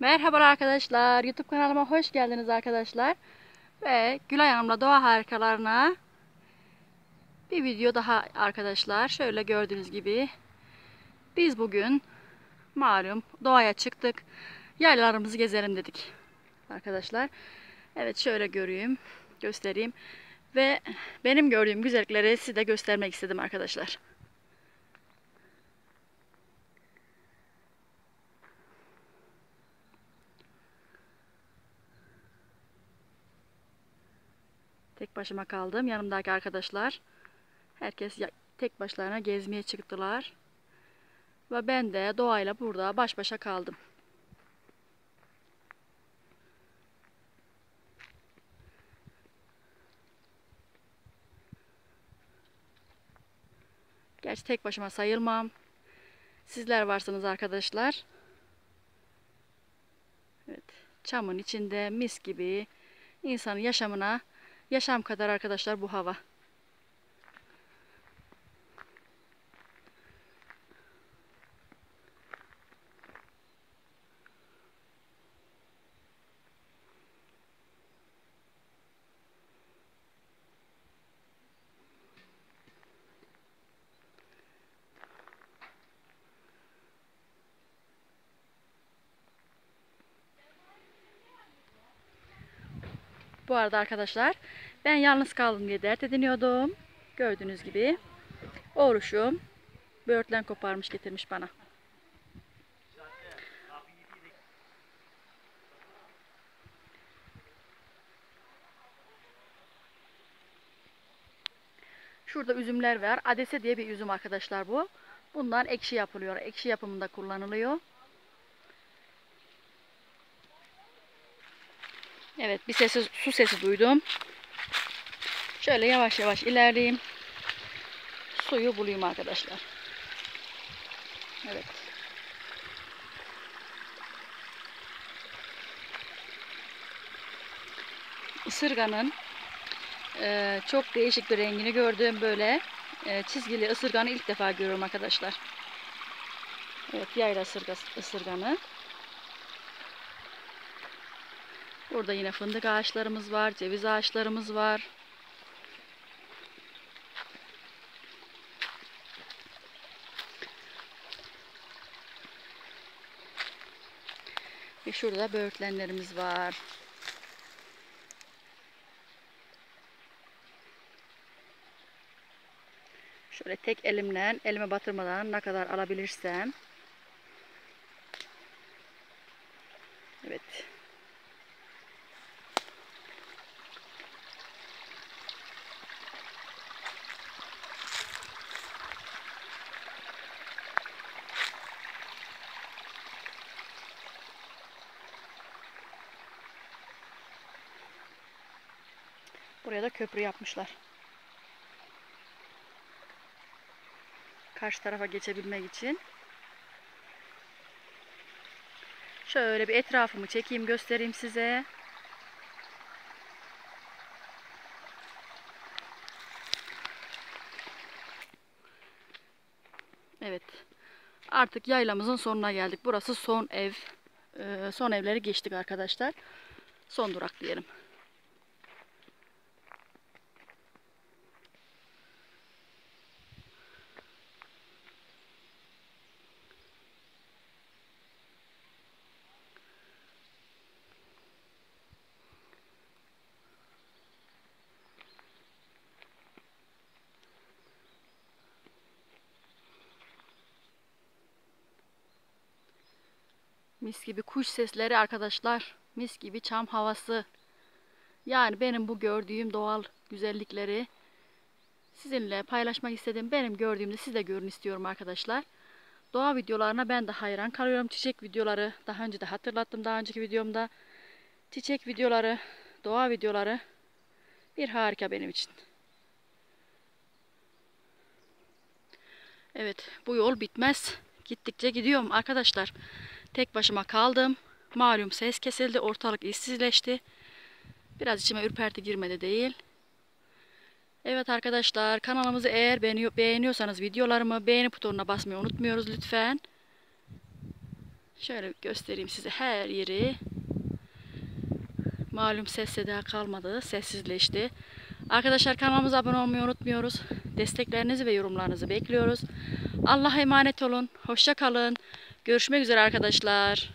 Merhaba arkadaşlar. YouTube kanalıma hoş geldiniz arkadaşlar. Ve Gülay Hanım'la doğa harikalarına bir video daha arkadaşlar. Şöyle gördüğünüz gibi biz bugün malum doğaya çıktık. Yaylalarımızı gezelim dedik arkadaşlar. Evet şöyle göstereyim. Ve benim gördüğüm güzellikleri size göstermek istedim arkadaşlar. Tek başıma kaldım. Yanımdaki arkadaşlar herkes tek başlarına gezmeye çıktılar. Ve ben de doğayla burada baş başa kaldım. Gerçi tek başıma sayılmam. Sizler varsınız arkadaşlar. Evet, çamın içinde mis gibi insanın yaşam kadar arkadaşlar bu hava. Bu arada arkadaşlar ben yalnız kaldım diye dert ediniyordum. Gördüğünüz gibi oğluşum böğürtlen koparmış getirmiş bana. Şurada üzümler var. Adese diye bir üzüm arkadaşlar bu. Bundan ekşi yapılıyor. Ekşi yapımında kullanılıyor. Evet, su sesi duydum. Şöyle yavaş yavaş ilerleyeyim. Suyu bulayım arkadaşlar. Evet. Isırganın çok değişik bir rengini gördüğüm böyle çizgili ısırganı ilk defa görüyorum arkadaşlar. Evet, yayla ısırganı. Burada yine fındık ağaçlarımız var, ceviz ağaçlarımız var. Ve şurada böğürtlenlerimiz var. Şöyle tek elimle, elime batırmadan ne kadar alabilirsem. Evet. Buraya da köprü yapmışlar. Karşı tarafa geçebilmek için. Şöyle bir etrafımı çekeyim, göstereyim size. Evet. Artık yaylamızın sonuna geldik. Burası son ev. Son evleri geçtik arkadaşlar. Son durak diyelim. Mis gibi kuş sesleri arkadaşlar. Mis gibi çam havası. Yani benim bu gördüğüm doğal güzellikleri sizinle paylaşmak istedim. Benim gördüğümde siz de görün istiyorum arkadaşlar. Doğa videolarına ben de hayran kalıyorum. Çiçek videoları daha önce de hatırlattım daha önceki videomda. Çiçek videoları, doğa videoları bir harika benim için. Evet, bu yol bitmez. Gittikçe gidiyorum arkadaşlar. Tek başıma kaldım. Malum ses kesildi, ortalık işsizleşti. Biraz içime ürperti girmedi değil. Evet arkadaşlar, kanalımızı eğer beğeniyorsanız videolarımı beğeni butonuna basmayı unutmuyoruz lütfen. Şöyle göstereyim size her yeri. Malum ses seda kalmadı. Sessizleşti. Arkadaşlar kanalımıza abone olmayı unutmuyoruz. Desteklerinizi ve yorumlarınızı bekliyoruz. Allah'a emanet olun. Hoşça kalın. Görüşmek üzere arkadaşlar.